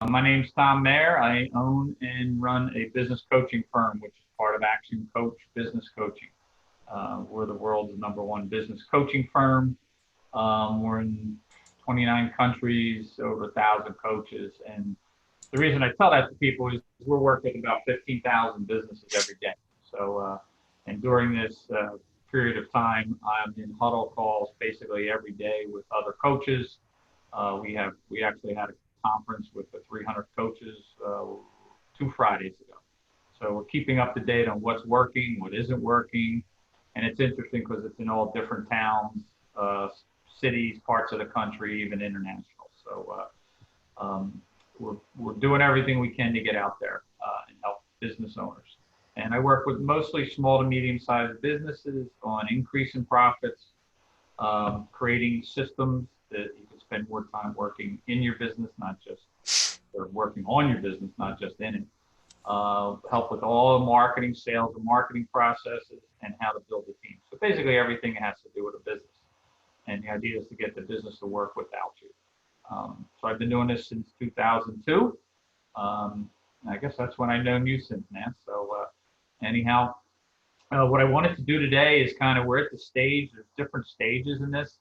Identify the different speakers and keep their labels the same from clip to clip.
Speaker 1: My name's Tom Maier. I own and run a business coaching firm, which is part of Action Coach Business Coaching. We're the world's #1 business coaching firm. We're in 29 countries, over 1,000 coaches. And the reason I tell that to people is we're working with about 15,000 businesses every day. And during this period of time, I'm in huddle calls basically every day with other coaches. We actually had a conference with the 300 coaches 2 Fridays ago. So we're keeping up to date on what's working, what isn't working, and it's interesting because it's in all different towns, cities, parts of the country, even international. We're doing everything we can to get out there and help business owners. And I work with mostly small to medium-sized businesses on increasing profits, creating systems that you can spend more time working in your business, not just or working on your business, not just in it. Help with all the marketing, sales, and marketing processes, and how to build a team. So basically, everything has to do with a business. And the idea is to get the business to work without you. So I've been doing this since 2002. I guess that's when I've known you since, man. Anyhow, what I wanted to do today is kind of we're at the stage, there's different stages in this.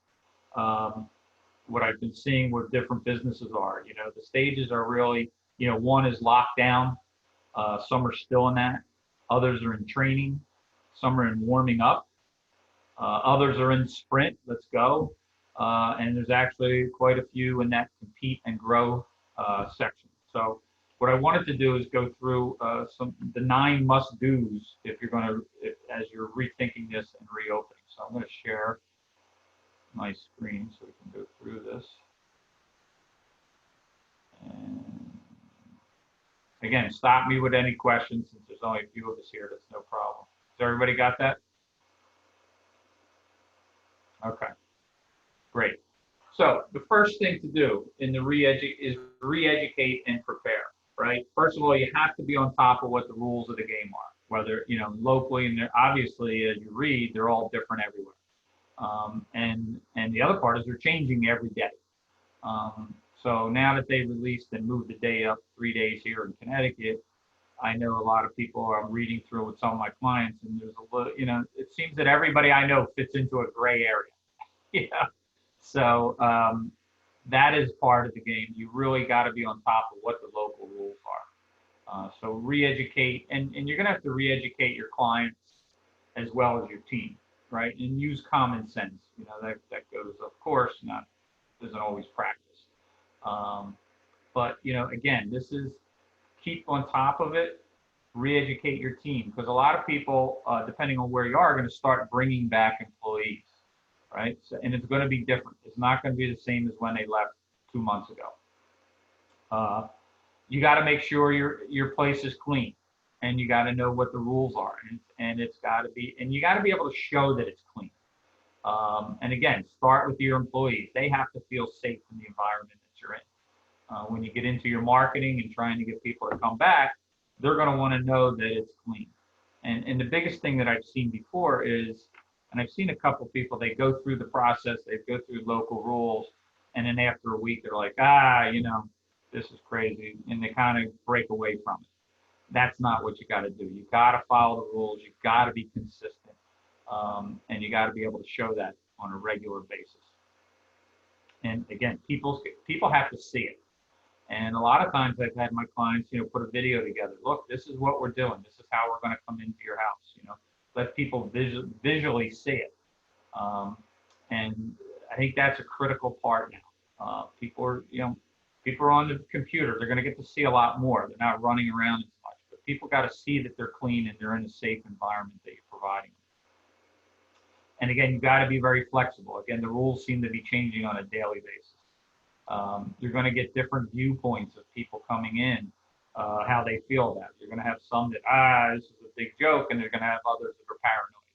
Speaker 1: What I've been seeing where different businesses are, the stages are really, one is lockdown. Some are still in that. Others are in training. Some are in warming up. Others are in sprint, let's go. And there's actually quite a few in that compete and grow section. So what I wanted to do is go through the 9 must-dos if as you're rethinking this and reopening. So I'm going to share my screen so we can go through this. And again, stop me with any questions since there's only a few of us here. That's no problem. Has everybody got that? Okay, great. So the first thing to do in the re-educate and prepare, right? First of all, you have to be on top of what the rules of the game are, whether, locally, and obviously, as you read, they're all different everywhere. And the other part is they're changing every day. So now that they released and moved the day up 3 days here in Connecticut, I know a lot of people are reading through with some of my clients, and there's a little, it seems that everybody I know fits into a gray area. Yeah. So that is part of the game. You really got to be on top of what the local rules are. So re-educate, and you're going to have to re-educate your clients as well as your team, right? And use common sense. That goes, of course, doesn't always practice. But again, this is keep on top of it, re-educate your team, because a lot of people, depending on where you are going to start bringing back employees. Right? So, and it's going to be different. It's not going to be the same as when they left 2 months ago. You got to make sure your place is clean, and you got to know what the rules are, and it's got to be, and you got to be able to show that it's clean. And again, start with your employees. They have to feel safe in the environment that you're in. When you get into your marketing and trying to get people to come back, they're going to want to know that it's clean. And the biggest thing that I've seen before is, and I've seen a couple people, they go through the process, they go through local rules, and then after a week, they're like, this is crazy, and they kind of break away from it. That's not what you got to do. You got to follow the rules. You got to be consistent, and you got to be able to show that on a regular basis. And again, people have to see it. And a lot of times I've had my clients, put a video together. Look, this is what we're doing. This is how we're going to come into your house. Let people visually see it. And I think that's a critical part now. People are on the computer. They're going to get to see a lot more. They're not running around as much. But people got to see that they're clean and they're in a safe environment that you're providing. And again, you got to be very flexible. Again, the rules seem to be changing on a daily basis. You're going to get different viewpoints of people coming in, how they feel about it. You're going to have some that, this is a big joke, and they're going to have others that are paranoid.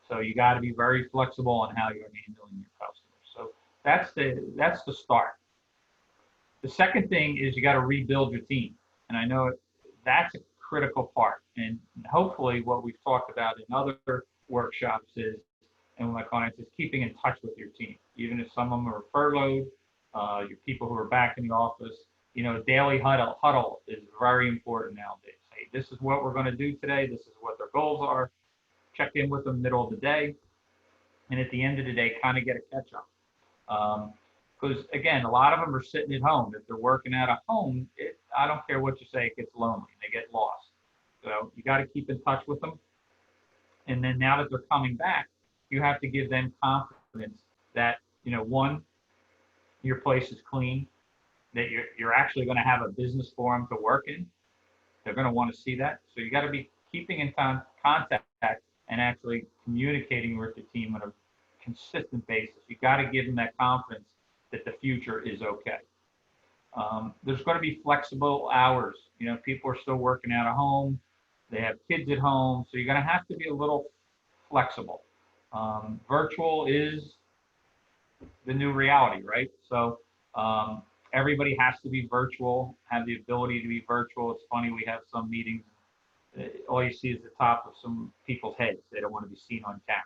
Speaker 1: So you got to be very flexible on how you're handling your customers. So that's the start. The second thing is you got to rebuild your team. And I know that's a critical part. And hopefully what we've talked about in other workshops is, and with my clients, is keeping in touch with your team. Even if some of them are furloughed, your people who are back in the office, daily huddle is very important nowadays. Hey, this is what we're going to do today. This is what their goals are. Check in with them middle of the day, and at the end of the day, kind of get a catch up. Because again, a lot of them are sitting at home. If they're working out of home, I don't care what you say, it gets lonely. They get lost. So you got to keep in touch with them. And then now that they're coming back, you have to give them confidence that, one, your place is clean, that you're actually going to have a business for them to work in. They're going to want to see that. So you got to be keeping in contact and actually communicating with the team on a consistent basis. You got to give them that confidence that the future is okay. There's going to be flexible hours. People are still working out of home. They have kids at home. So you're going to have to be a little flexible. Virtual is the new reality, right? So everybody has to be virtual, have the ability to be virtual. It's funny, we have some meetings, all you see is the top of some people's heads. They don't want to be seen on camera,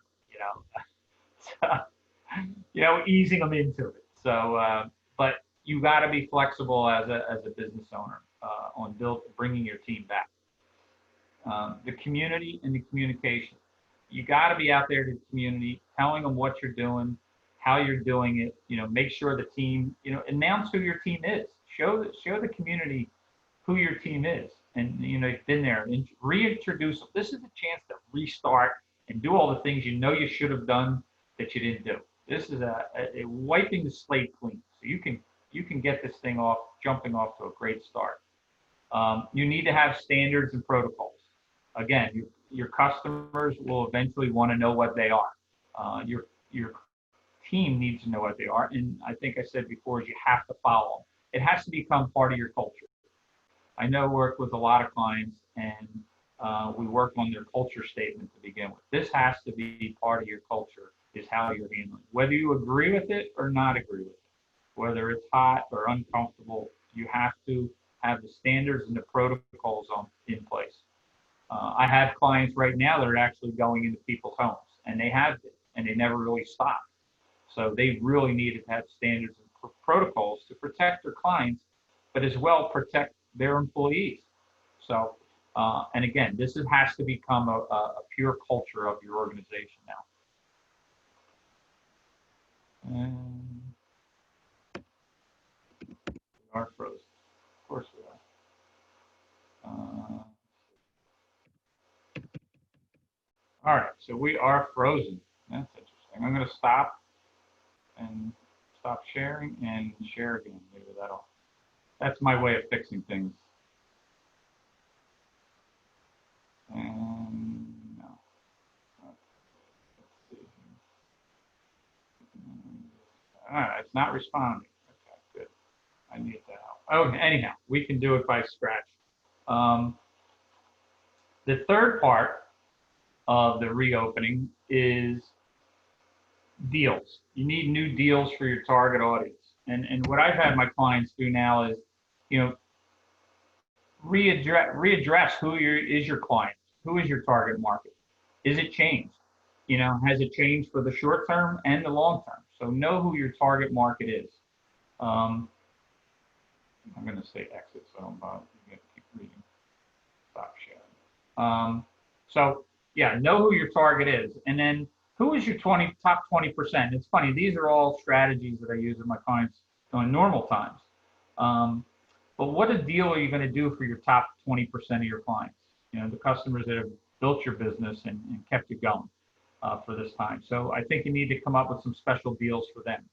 Speaker 1: so, easing them into it. So, but you got to be flexible as a business owner on bringing your team back. The community and the communication. You got to be out there to the community, telling them what you're doing, how you're doing it. Make sure the team, announce who your team is. Show the community who your team is, and you've been there. And reintroduce them. This is a chance to restart and do all the things you should have done that you didn't do. This is a wiping the slate clean, so you can get this thing jumping off to a great start. You need to have standards and protocols. Again, your customers will eventually want to know what they are. Your team needs to know what they are, and I think I said before, is you have to follow them. It has to become part of your culture. I work with a lot of clients, and we work on their culture statement to begin with. This has to be part of your culture, is how you're handling it. Whether you agree with it or not agree with it, whether it's hot or uncomfortable, you have to have the standards and the protocols in place. I have clients right now that are actually going into people's homes, and they have it, and they never really stopped. So they really needed to have standards and protocols to protect their clients, but as well protect their employees. So, and again, this has to become a pure culture of your organization now. And we are frozen. Of course we are. All right, so we are frozen. That's interesting. I'm going to stop sharing and share again. Maybe that's my way of fixing things. And no. Let's see. All right, it's not responding. Okay, good. I need that help. Oh, anyhow, we can do it by scratch. The third part of the reopening is deals. You need new deals for your target audience. And what I've had my clients do now is, readdress who is your client, who is your target market. Is it changed? Has it changed for the short term and the long term? So know who your target market is. I'm going to say exit, so I'm going to keep reading. Stop sharing. So yeah, know who your target is, and then who is your top 20%. It's funny, these are all strategies that I use with my clients in normal times. But what a deal are you going to do for your top 20% of your clients? The customers that have built your business and kept you going for this time. So I think you need to come up with some special deals for them.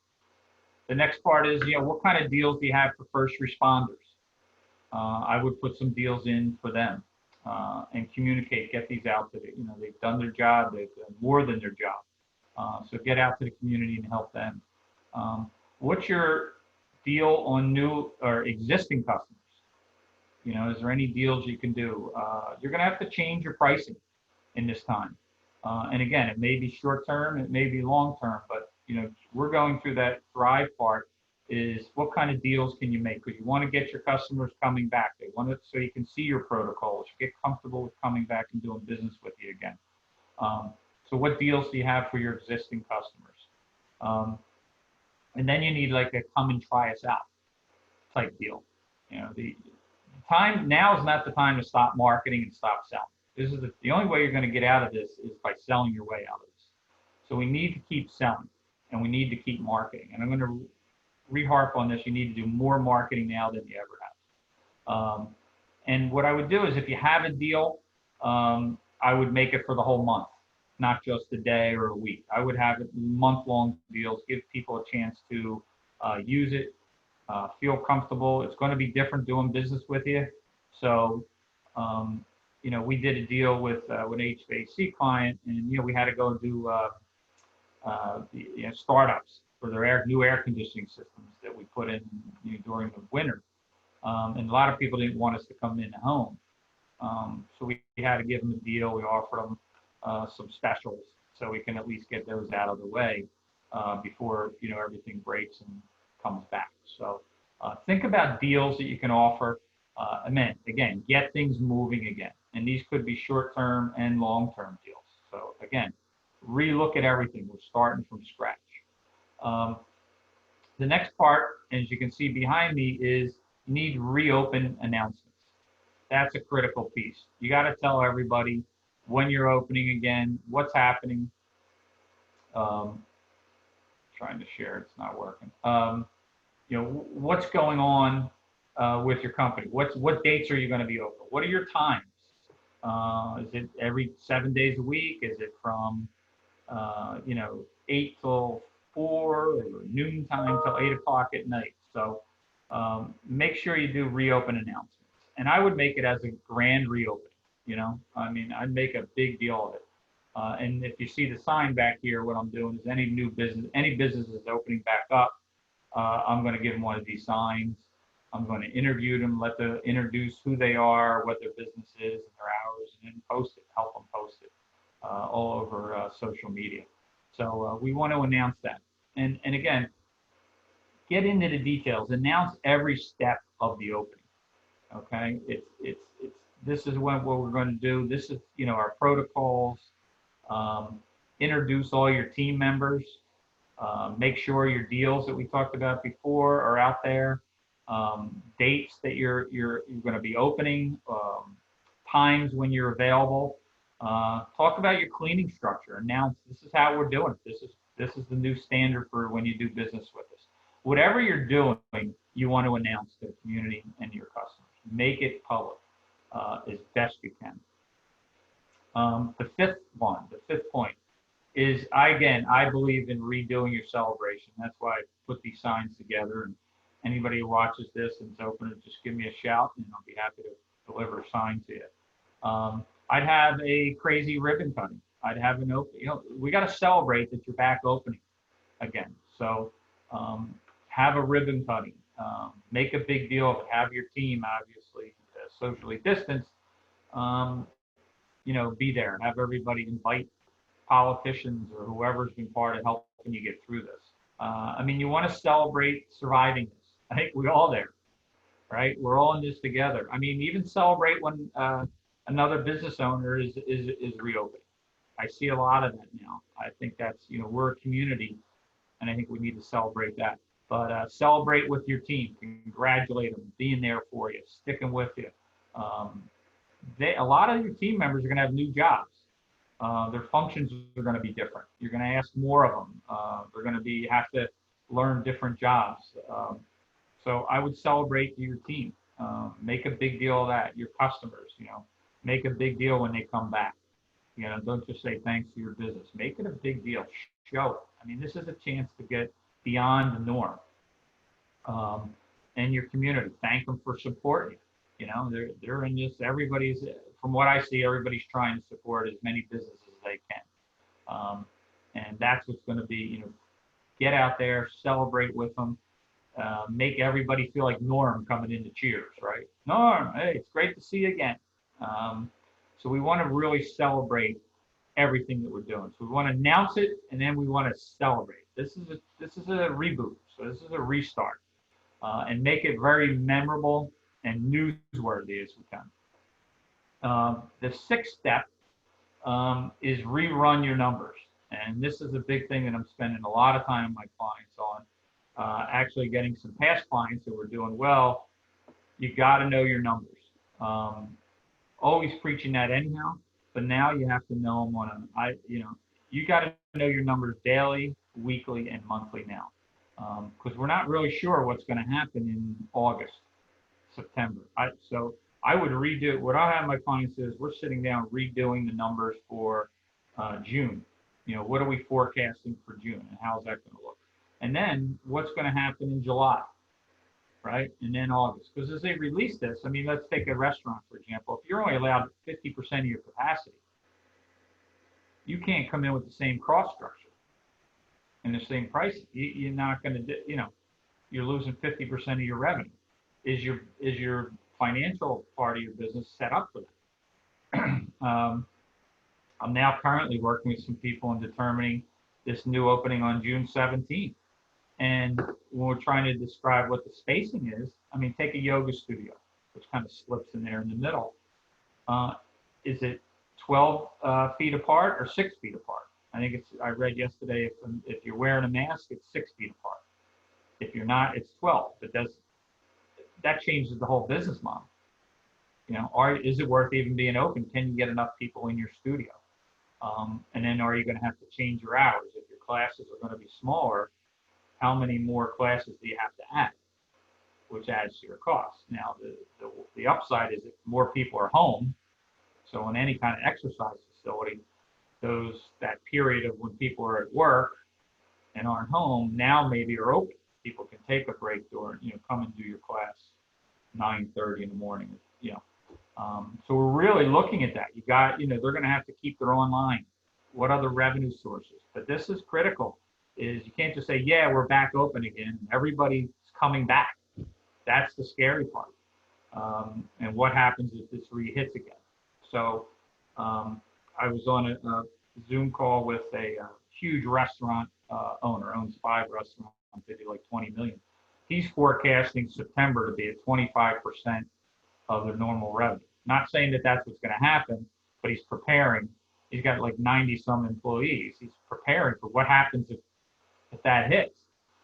Speaker 1: The next part is, what kind of deals do you have for first responders? I would put some deals in for them and communicate, get these out to them. They've done their job, they've done more than their job. So get out to the community and help them. What's your deal on new or existing customers? Is there any deals you can do? You're going to have to change your pricing in this time. And again, it may be short term, it may be long term, but we're going through that thrive part. Is what kind of deals can you make? Because you want to get your customers coming back. They want it so you can see your protocols, you get comfortable with coming back and doing business with you again. So what deals do you have for your existing customers? And then you need like a come and try us out type deal. You know, the time now is not the time to stop marketing and stop selling. This is the only way you're going to get out of this is by selling your way out of this. So we need to keep selling and we need to keep marketing. And I'm going to re-harp on this. You need to do more marketing now than you ever have. And what I would do is if you have a deal, I would make it for the whole month, not just a day or a week. I would have it month-long deals, give people a chance to use it, feel comfortable. It's going to be different doing business with you. So, you know, we did a deal with an HVAC client, and you know, we had to go do startups for their new air conditioning systems that we put in during the winter. And a lot of people didn't want us to come in the home. So we had to give them a deal. We offered them some specials so we can at least get those out of the way before everything breaks and comes back. So think about deals that you can offer. Again, get things moving again. And these could be short-term and long-term deals. So again, relook at everything. We're starting from scratch. The next part, as you can see behind me, is you need reopen announcements. That's a critical piece. You got to tell everybody when you're opening again, what's happening. Trying to share, it's not working. What's going on with your company? What dates are you going to be open? What are your times? Is it every 7 days a week? Is it from 8 till 4 or noon time till 8 o'clock at night? So make sure you do reopen announcements. And I would make it as a grand reopening. I'd make a big deal of it. And if you see the sign back here, what I'm doing is any business is opening back up, I'm going to give them one of these signs. I'm going to interview them, introduce who they are, what their business is, and their hours, and then help them post it all over social media. So we want to announce that. And again, get into the details. Announce every step of the opening. Okay, this is what we're going to do. This is our protocols. Introduce all your team members. Make sure your deals that we talked about before are out there. Dates that you're going to be opening. Times when you're available. Talk about your cleaning structure. Announce this is how we're doing it. This is the new standard for when you do business with us. Whatever you're doing, you want to announce to the community and your customers. Make it public as best you can. The fifth point is, I believe in redoing your celebration. That's why I put these signs together. And anybody who watches this and is open, just give me a shout, and I'll be happy to deliver a sign to you. I'd have a crazy ribbon cutting. I'd have an open. We got to celebrate that you're back opening again. So have a ribbon cutting. Make a big deal of it. Have your team, obviously, socially distanced. Be there. Have everybody invite politicians or whoever's been part of helping you get through this. You want to celebrate surviving this. I think we're all there, right? We're all in this together. Even celebrate when another business owner is reopening. I see a lot of that now. I think that's, we're a community, and I think we need to celebrate that. But celebrate with your team. Congratulate them, being there for you, sticking with you. A lot of your team members are going to have new jobs. Their functions are going to be different. You're going to ask more of them. They're going to have to learn different jobs. So I would celebrate your team. Make a big deal of that. Your customers, make a big deal when they come back. Don't just say thanks to your business. Make it a big deal. Show it. This is a chance to get beyond the norm. And your community, thank them for supporting you. They're in this. From what I see, everybody's trying to support as many businesses as they can. And that's what's going to be. Get out there, celebrate with them, make everybody feel like Norm coming in to cheers, right? Norm, hey, it's great to see you again. So we want to really celebrate everything that we're doing. So we want to announce it, and then we want to celebrate. This is a reboot. So this is a restart, and make it very memorable and newsworthy as we can. The sixth step is rerun your numbers, and this is a big thing that I'm spending a lot of time with my clients on. Actually, getting some past clients who were doing well You got to know your numbers. Always preaching that anyhow, but now you have to know them you got to know your numbers daily, weekly, and monthly now, because we're not really sure what's going to happen in August, September. So I would redo what I have my clients is we're sitting down redoing the numbers for June. What are we forecasting for June, and how's that going to look? And then what's going to happen in July, right? And then August. Because as they release this, I mean, let's take a restaurant, for example. If you're only allowed 50% of your capacity, you can't come in with the same cost structure and the same pricing. You're not going to, you're losing 50% of your revenue. Is your financial part of your business set up for that? I'm now currently working with some people in determining this new opening on June 17th. And when we're trying to describe what the spacing is, I mean, take a yoga studio, which kind of slips in there in the middle. Is it 12 feet apart or 6 feet apart? I read yesterday, if you're wearing a mask, it's 6 feet apart. If you're not, it's 12. But that changes the whole business model. Is it worth even being open? Can you get enough people in your studio? And then are you going to have to change your hours? If your classes are going to be smaller, how many more classes do you have to add, which adds to your costs? Now, the upside is that more people are home. So in any kind of exercise facility, that period of when people are at work and aren't home now maybe are open. People can take a break or come and do your class 9:30 in the morning. So we're really looking at that. They're going to have to keep their online. What other revenue sources? But this is critical. Is you can't just say, yeah, we're back open again. Everybody's coming back. That's the scary part. And what happens if this re-hits again? So I was on a Zoom call with a huge restaurant owner, owns 5 restaurants, they do like 20 million. He's forecasting September to be at 25% of their normal revenue. Not saying that that's what's going to happen, but he's preparing. He's got like 90 some employees. He's preparing for what happens if that hits.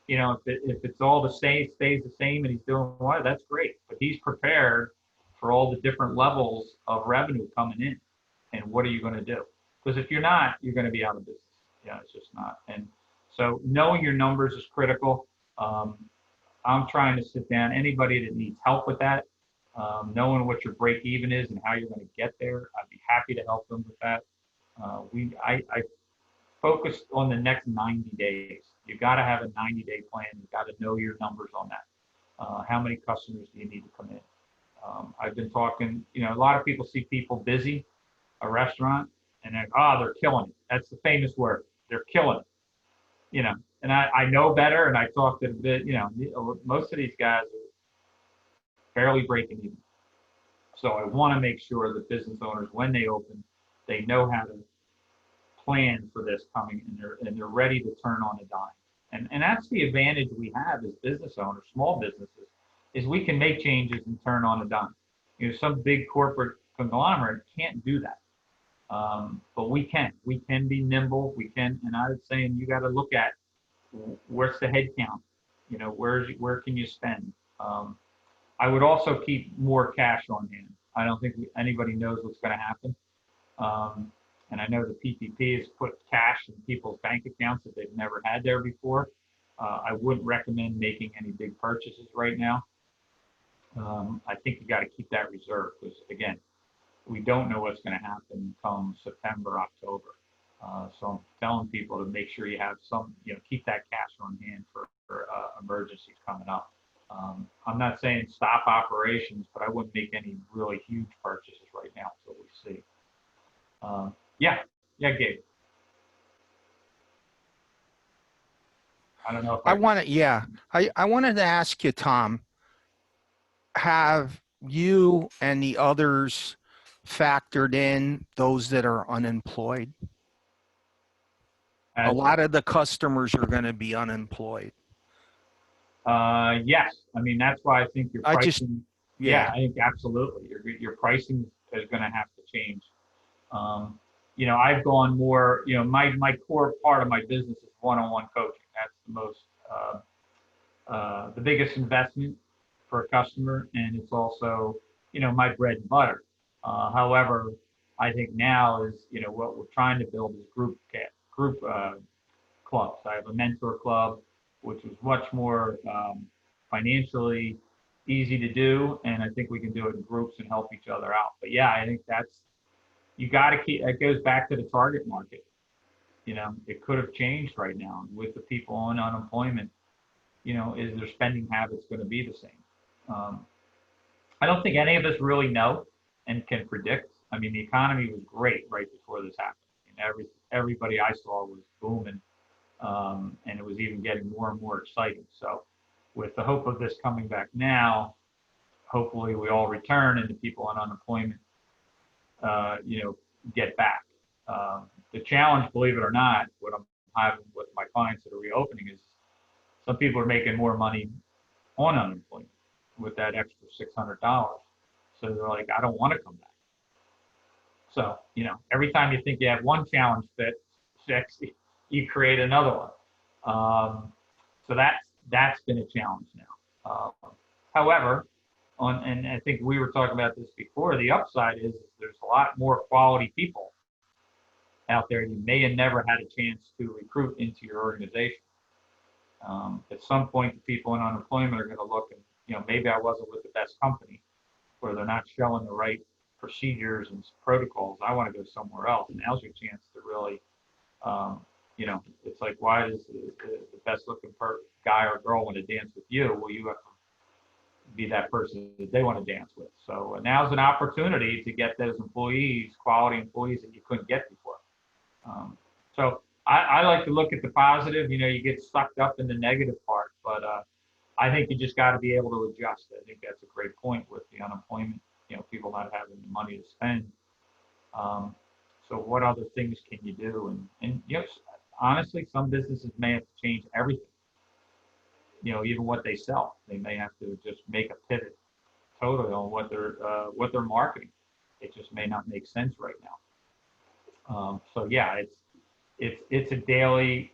Speaker 1: If it's all stays the same and he's doing well, that's great. But he's prepared for all the different levels of revenue coming in. And what are you going to do? Because if you're not, you're going to be out of business. It's just not. And so knowing your numbers is critical. I'm trying to sit down. Anybody that needs help with that, knowing what your break even is and how you're going to get there, I'd be happy to help them with that. I focused on the next 90 days. You got to have a 90-day plan. You got to know your numbers on that. How many customers do you need to come in? I've been talking, a lot of people see people busy, a restaurant, and they're killing it. That's the famous word. They're killing it. And I know better, and I talked a bit, most of these guys are barely breaking even. So I want to make sure that business owners, when they open, they know how to plan for this coming, and they're ready to turn on a dime. And that's the advantage we have as business owners, small businesses, is we can make changes and turn on a dime. Some big corporate conglomerate can't do that. But we can be nimble. And I was saying, you got to look at where's the head count, where can you spend? I would also keep more cash on hand. I don't think anybody knows what's going to happen. And I know the PPP has put cash in people's bank accounts that they've never had there before. I wouldn't recommend making any big purchases right now. I think you got to keep that reserved because, again, we don't know what's going to happen come September, October. So I'm telling people to make sure you have some, keep that cash on hand for emergencies coming up. I'm not saying stop operations, but I wouldn't make any really huge purchases right now until we see. Yeah, Gabe. I don't know if
Speaker 2: I wanted to ask you, Tom, have you and the others factored in those that are unemployed? A lot of the customers are going to be unemployed.
Speaker 1: Yes. I mean, that's why I think your pricing. I think absolutely. Your pricing is going to have to change. I've gone more, my core part of my business is one-on-one coaching. That's the most, the biggest investment for a customer, and it's also, my bread and butter. However, I think now is, what we're trying to build is group clubs. I have a mentor club, which was much more financially easy to do, and I think we can do it in groups and help each other out. But yeah, I think you got to keep. It goes back to the target market. It could have changed right now with the people on unemployment. Is their spending habits going to be the same? I don't think any of us really know and can predict. I mean, the economy was great right before this happened. Everybody I saw was booming, and it was even getting more and more exciting. So, with the hope of this coming back now, hopefully we all return and the people on unemployment, get back. The challenge, believe it or not, what I'm having with my clients that are reopening is some people are making more money on unemployment with that extra $600. So they're like, I don't want to come back. So, every time you think you have one challenge fixed, you create another one. So that's been a challenge now. However, and I think we were talking about this before, the upside is there's a lot more quality people out there you may have never had a chance to recruit into your organization. At some point, the people in unemployment are going to look and, maybe I wasn't with the best company, or they're not showing the right procedures and protocols. I want to go somewhere else. And now's your chance to really, it's like, why does the best looking guy or girl want to dance with you? Well, you have to be that person that they want to dance with. So now's an opportunity to get those employees, quality employees that you couldn't get before. So I like to look at the positive. You get sucked up in the negative part, but I think you just got to be able to adjust. I think that's a great point with the unemployment, people not having the money to spend. So what other things can you do? And yes, honestly, some businesses may have to change everything. Even what they sell, they may have to just make a pivot totally on what they're marketing. It just may not make sense right now. So yeah, it's a daily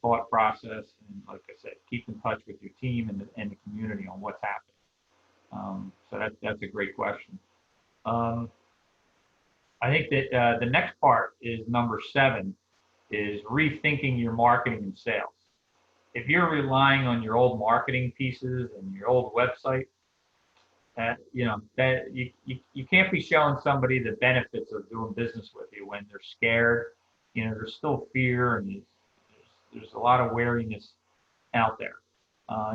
Speaker 1: thought process, and like I said, keep in touch with your team and the community on what's happening. So that's a great question. I think that the next part is number 7, is rethinking your marketing and sales. If you're relying on your old marketing pieces and your old website, that you can't be showing somebody the benefits of doing business with you when they're scared. There's still fear, and there's a lot of wariness out there.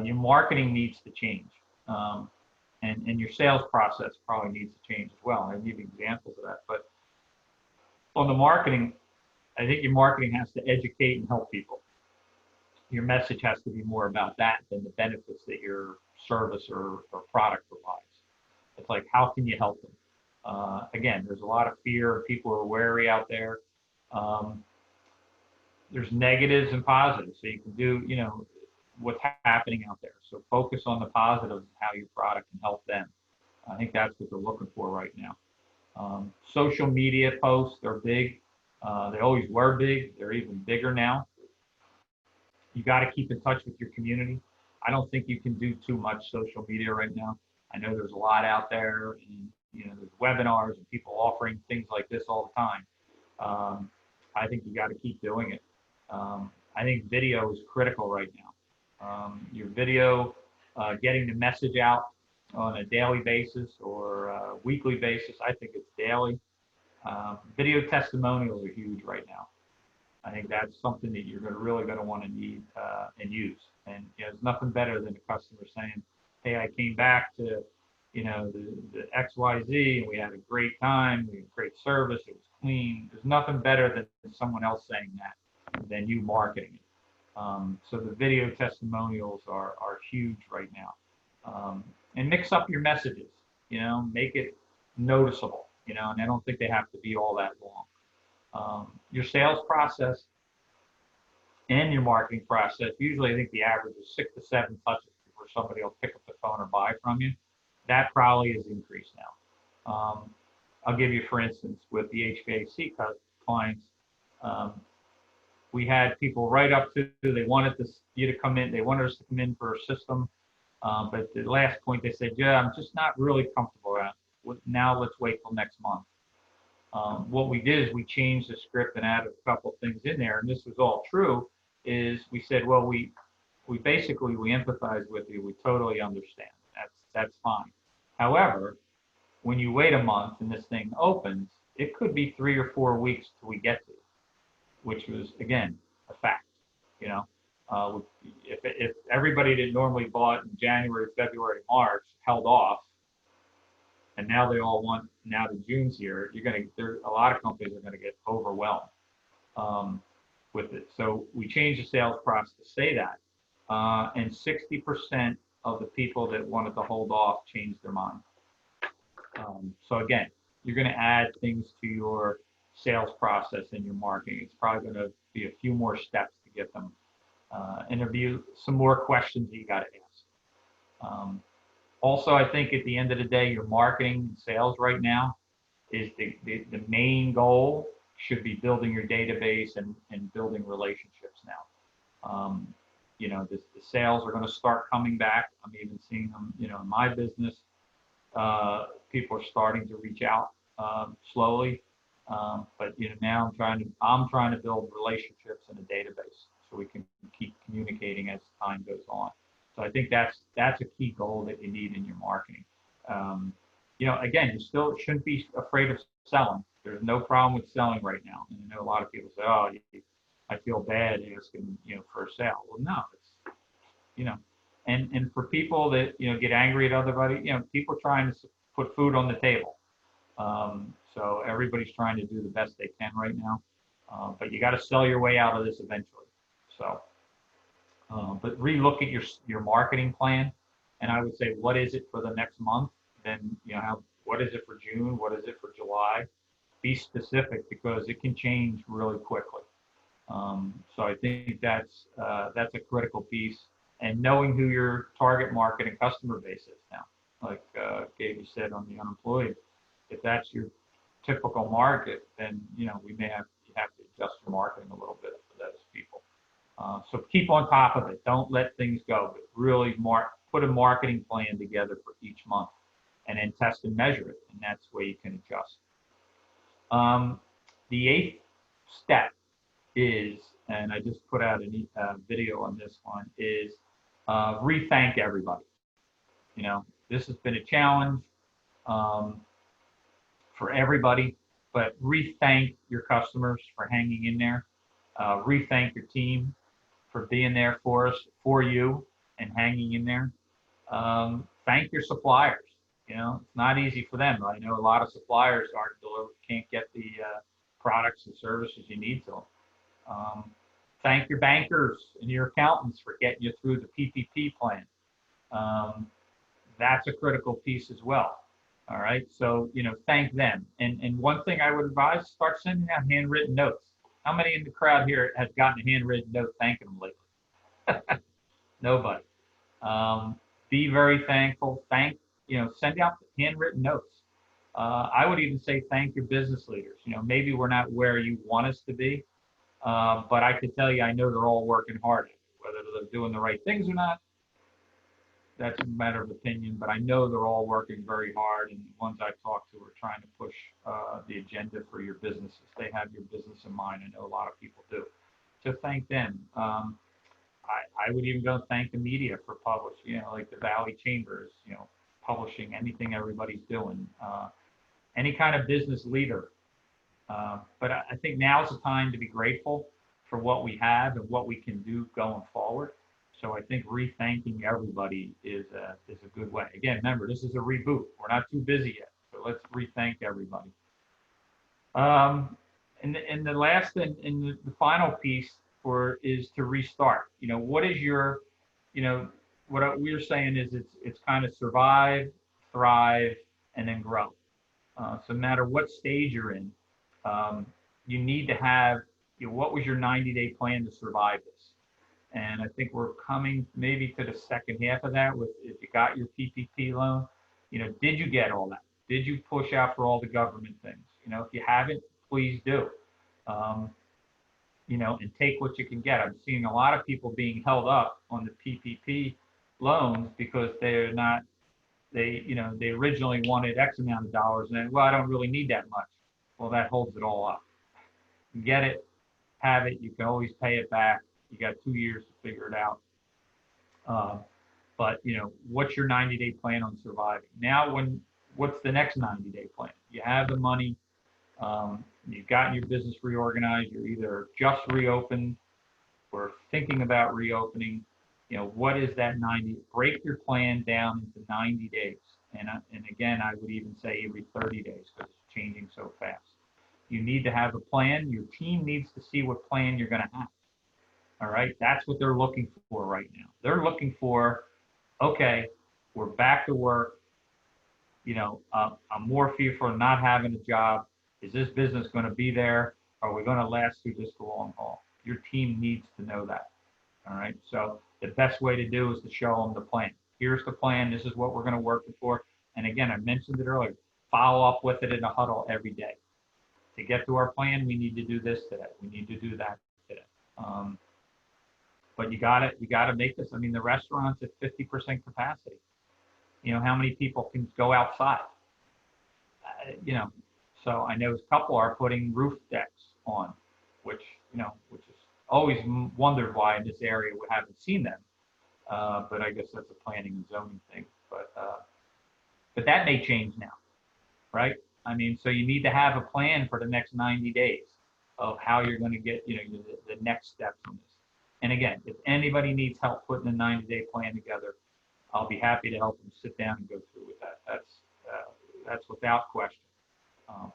Speaker 1: Your marketing needs to change, and your sales process probably needs to change as well. I'll give you examples of that. But on the marketing, I think your marketing has to educate and help people. Your message has to be more about that than the benefits that your service or product provides. It's like, how can you help them? Again, there's a lot of fear. People are wary out there. There's negatives and positives. So you can do, what's happening out there. So focus on the positives, how your product can help them. I think that's what they're looking for right now. Social media posts are big. They always were big. They're even bigger now. You got to keep in touch with your community. I don't think you can do too much social media right now. I know there's a lot out there, and there's webinars and people offering things like this all the time. I think you got to keep doing it. I think video is critical right now. Your video, getting the message out on a daily basis or a weekly basis. I think it's daily. Video testimonials are huge right now. I think that's something that you're really going to want to need and use. And there's nothing better than a customer saying, "Hey, I came back to, the XYZ, and we had a great time. We had great service. It was clean." There's nothing better than someone else saying that than you marketing it. So the video testimonials are huge right now. And mix up your messages. Make it noticeable. And I don't think they have to be all that long. Your sales process and your marketing process, usually I think the average is 6 to 7 touches before somebody will pick up the phone or buy from you. That probably has increased now. I'll give you, for instance, with the HVAC clients, we had people right up to, they wanted you to come in, they wanted us to come in for a system But the last point, they said, yeah, I'm just not really comfortable at it. Now let's wait till next month. What we did is we changed the script and added a couple things in there, and this was all true, is we said, well, we basically, we empathize with you. We totally understand. That's fine. However, when you wait a month and this thing opens, it could be 3 or 4 weeks till we get to it, which was, again, a fact, you know. If everybody that normally bought in January, February, March held off, and now they all want, now that June's here, a lot of companies are gonna get overwhelmed with it. So we changed the sales process to say that, and 60% of the people that wanted to hold off changed their mind. So again, you're going to add things to your sales process and your marketing. It's probably going to be a few more steps to get them. Interview, some more questions that you got to ask. Also, I think at the end of the day, your marketing and sales right now is the main goal should be building your database and building relationships now. You know, the sales are going to start coming back. I'm even seeing them, you know, in my business. People are starting to reach out slowly, but you know, now I'm trying to build relationships in a database so we can keep communicating as time goes on. So I think that's a key goal that you need in your marketing. You know, again, you still shouldn't be afraid of selling. There's no problem with selling right now. And I know a lot of people say, "Oh, I feel bad asking, you know, for a sale." Well, no, it's, you know. And for people that, you know, get angry at everybody, you know, people are trying to put food on the table. So everybody's trying to do the best they can right now. But you got to sell your way out of this eventually. So, but relook at your marketing plan, and I would say, what is it for the next month? Then, you know, what is it for June? What is it for July? Be specific because it can change really quickly. So I think that's a critical piece. And knowing who your target market and customer base is now, like Gabe said on the unemployed, if that's your typical market, then you know you have to adjust your marketing a little bit for those people. So keep on top of it. Don't let things go, but really put a marketing plan together for each month, and then test and measure it, and that's where you can adjust. The 8th step is, and I just put out a video on this one, is rethank everybody. You know, this has been a challenge for everybody, but rethank your customers for hanging in there. Rethank your team for being there for us, for you, and hanging in there. Thank your suppliers. You know, it's not easy for them. I know a lot of suppliers can't get the products and services you need to them. Thank your bankers and your accountants for getting you through the PPP plan. That's a critical piece as well. All right, so you know, thank them. And one thing I would advise: start sending out handwritten notes. How many in the crowd here has gotten a handwritten note thanking them lately? Nobody. Be very thankful. Send out handwritten notes. I would even say thank your business leaders. You know, maybe we're not where you want us to be, but I can tell you, I know they're all working hard. Whether they're doing the right things or not, that's a matter of opinion. But I know they're all working very hard, and the ones I've talked to are trying to push the agenda for your businesses. They have your business in mind. I know a lot of people do. So thank them. I would even go thank the media for publishing, you know, like the Valley Chambers, you know, publishing anything everybody's doing. Any kind of business leader. But I think now's the time to be grateful for what we have and what we can do going forward. So I think rethanking everybody is a good way. Again, remember, this is a reboot. We're not too busy yet, so let's rethank everybody. And the last and the final piece is to restart. You know, what is your, you know, what we're saying is it's kind of survive, thrive, and then grow. So no matter what stage you're in, you need to have, you know, what was your 90-day plan to survive this? And I think we're coming maybe to the second half of that with, if you got your PPP loan, you know, did you get all that? Did you push out for all the government things? You know, if you haven't, please do. You know, and take what you can get. I'm seeing a lot of people being held up on the PPP loans because they're not, they originally wanted X amount of dollars and then, well, I don't really need that much. Well, that holds it all up. Get it, have it, you can always pay it back. You got 2 years to figure it out. But what's your 90-day plan on surviving? Now, what's the next 90-day plan? You have the money, you've gotten your business reorganized, you're either just reopened or thinking about reopening. What is that 90? Break your plan down into 90 days. And again, I would even say every 30 days because it's changing so fast. You need to have a plan. Your team needs to see what plan you're going to have. All right, that's what they're looking for right now. They're looking for, okay, we're back to work. I'm more fearful of not having a job. Is this business going to be there? Are we going to last through this long haul? Your team needs to know that. All right, so the best way to do is to show them the plan. Here's the plan. This is what we're going to work for. And again, I mentioned it earlier. Follow up with it in a huddle every day. To get to our plan, we need to do this today. We need to do that today. But you gotta make this. I mean, the restaurant's at 50% capacity. How many people can go outside? So I know a couple are putting roof decks on, which is always wondered why in this area we haven't seen them. But I guess that's a planning and zoning thing. But that may change now, right? I mean, so you need to have a plan for the next 90 days of how you're going to get, the next steps on this. And again, if anybody needs help putting a 90-day plan together, I'll be happy to help them sit down and go through with that. That's without question.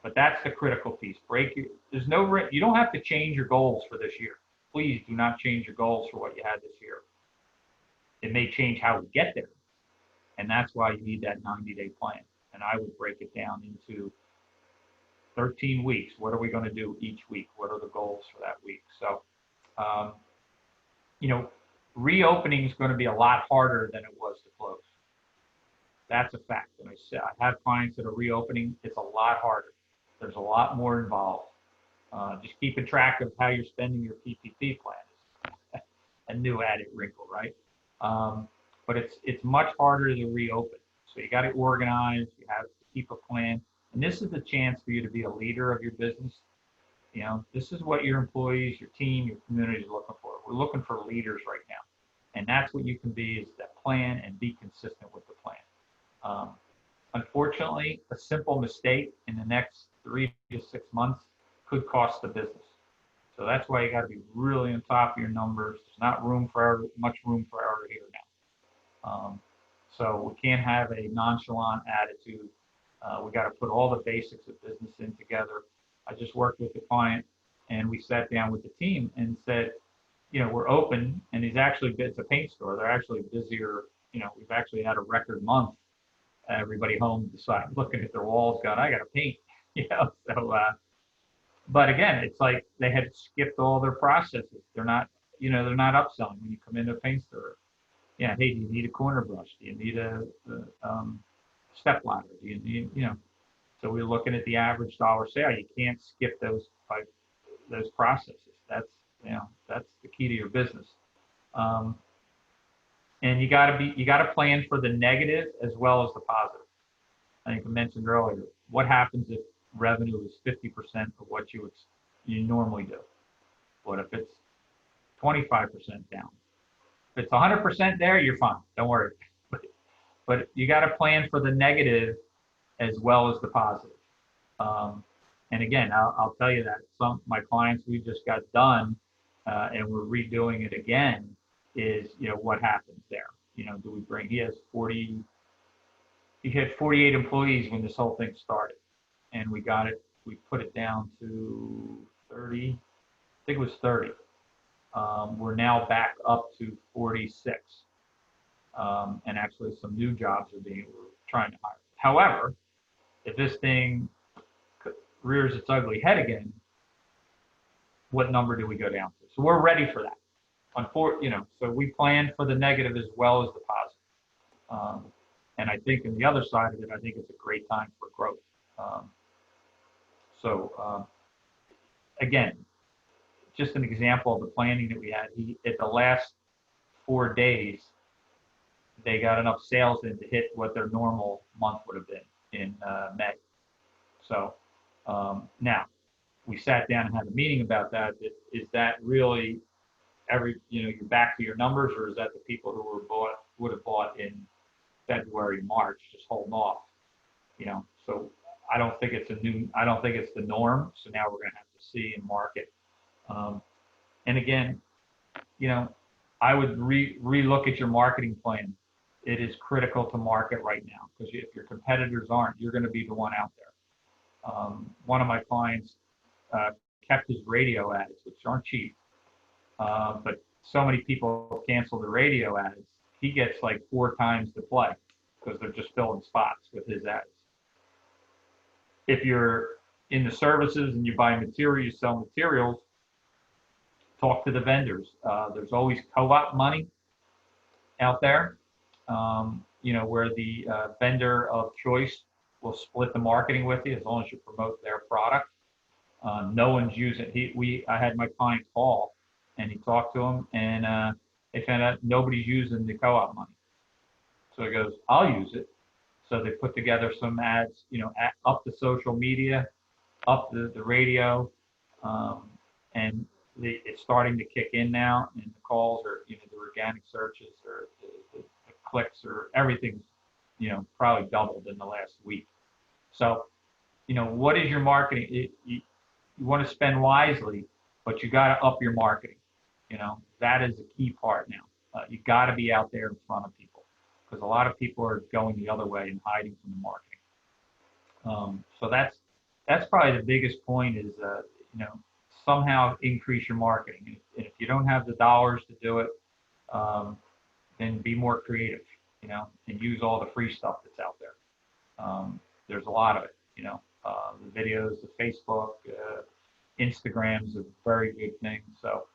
Speaker 1: But that's the critical piece. You don't have to change your goals for this year. Please do not change your goals for what you had this year. It may change how we get there. And that's why you need that 90-day plan. And I would break it down into 13 weeks. What are we going to do each week? What are the goals for that week? So, reopening is going to be a lot harder than it was to close. That's a fact. And I have clients that are reopening. It's a lot harder. There's a lot more involved. Just keeping track of how you're spending your PPP plan is a new added wrinkle, right? But it's much harder to reopen. So you got to organize. You have to keep a plan. And this is the chance for you to be a leader of your business. This is what your employees, your team, your community is looking for. We're looking for leaders right now. And that's what you can be, is that plan and be consistent with the plan. Unfortunately, a simple mistake in the next 3 to 6 months could cost the business. So that's why you got to be really on top of your numbers. There's not much room for error here now. So we can't have a nonchalant attitude. We got to put all the basics of business in together. I just worked with the client, and we sat down with the team and said, we're open, and it's a paint store. They're actually busier. We've actually had a record month. Everybody home looking at their walls, going, I got to paint. So, but again, it's like they had skipped all their processes. They're not upselling when you come into a paint store. Yeah, hey, do you need a corner brush? Do you need a step ladder? Do you need, So we're looking at the average dollar sale. You can't skip those processes. That's the key to your business. And you got to plan for the negative as well as the positive. I think I mentioned earlier, what happens if revenue is 50% of what you normally do? What if it's 25% down? If it's 100% there, you're fine. Don't worry. But you got to plan for the negative as well as the positive. And again, I'll tell you that some my clients we just got done, and we're redoing it again. Is what happens there? Do we bring? He had 48 employees when this whole thing started, and we put it down to 30. I think it was 30. We're now back up to 46. And actually some new jobs we're trying to hire. However, if this thing rears its ugly head again, what number do we go down to? So we're ready for that. So we plan for the negative as well as the positive. And I think on the other side of it, I think it's a great time for growth. Again, just an example of the planning that we had. At the last 4 days, they got enough sales in to hit what their normal month would have been in May. So now we sat down and had a meeting about that. Is that really you're back to your numbers, or is that the people who would have bought in February, March, just holding off? So I don't think it's the norm. So now we're going to have to see and market. And again, I would relook at your marketing plan. It is critical to market right now, because if your competitors aren't, you're going to be the one out there. One of my clients kept his radio ads, which aren't cheap, but so many people cancel the radio ads. He gets like 4 times the play because they're just filling spots with his ads. If you're in the services and you buy material, you sell materials, talk to the vendors. There's always co-op money out there, where the vendor of choice will split the marketing with you as long as you promote their product. No one's using. I had my client call, and he talked to him, and they found out nobody's using the co-op money. So he goes, "I'll use it." So they put together some ads, up the social media, up the radio, and it's starting to kick in now. And the calls are, the organic searches or the clicks or everything's, probably doubled in the last week. So, what is your marketing? You want to spend wisely, but you got to up your marketing. That is the key part now. You got to be out there in front of people, because a lot of people are going the other way and hiding from the marketing. So that's probably the biggest point is, somehow increase your marketing. And if you don't have the dollars to do it, then be more creative, and use all the free stuff that's out there. There's a lot of it, the videos, the Facebook, Instagram is a very good thing. So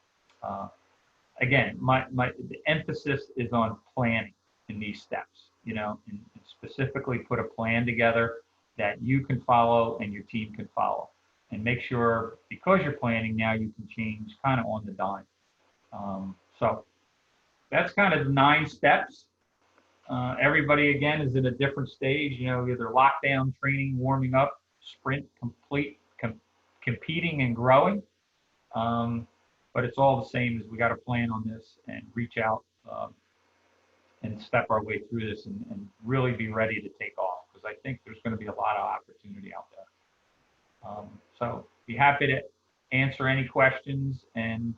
Speaker 1: again, the emphasis is on planning in these steps, and specifically put a plan together that you can follow and your team can follow, and make sure, because you're planning now, you can change kind of on the dime. So that's kind of 9 steps. Everybody again is in a different stage, either lockdown, training, warming up, sprint, competing and growing. But it's all the same, as we got to plan on this and reach out and step our way through this and really be ready to take off, because I think there's going to be a lot of opportunity out there. So be happy to answer any questions, and